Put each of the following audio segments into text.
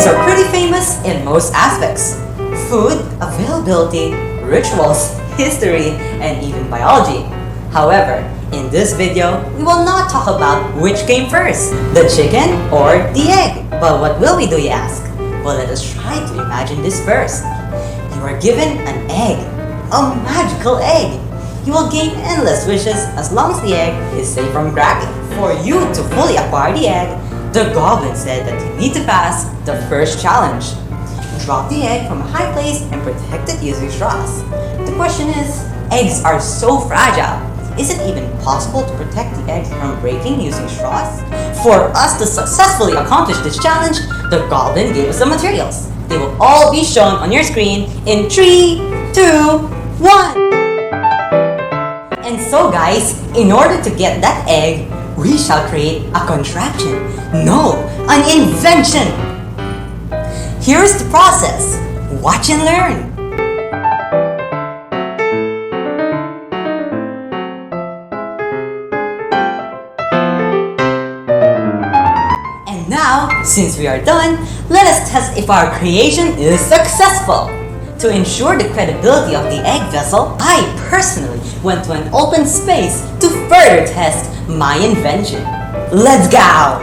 Eggs are pretty famous in most aspects: food, availability, rituals, history, and even biology. However, in this video, we will not talk about which came first, the chicken or the egg. But what will we do, you ask? Well, let us try to imagine this first. You are given an egg, a magical egg. You will gain endless wishes as long as the egg is safe from cracking. For you to fully acquire the egg, the goblin said that you need to pass the first challenge. Drop the egg from a high place and protect it using straws. The question is, eggs are so fragile. Is it even possible to protect the eggs from breaking using straws? For us to successfully accomplish this challenge, the goblin gave us the materials. They will all be shown on your screen in 3, 2, 1. And so guys, in order to get that egg, we shall create a contraption. No, an invention! Here's the process. Watch and learn. And now, since we are done, let us test if our creation is successful. To ensure the credibility of the egg vessel, I personally went to an open space to further test my invention. Let's go!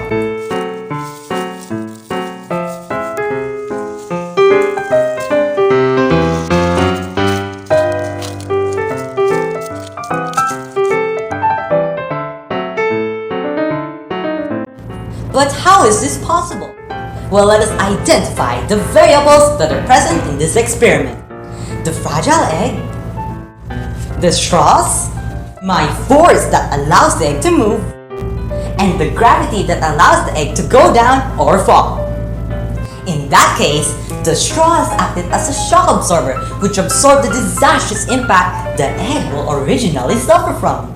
But how is this possible? Well, let us identify the variables that are present in this experiment. The fragile egg, the straws, my force that allows the egg to move, and the gravity that allows the egg to go down or fall. In that case, the straws acted as a shock absorber which absorbed the disastrous impact the egg will originally suffer from.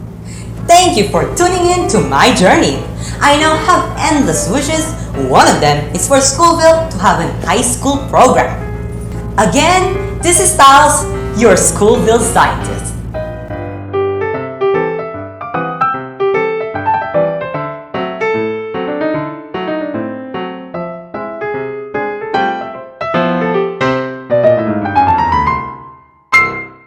Thank you for tuning in to my journey. I now have endless wishes. One of them is for Schoolville to have an high school program. Again, this is Styles, your Schoolville scientist.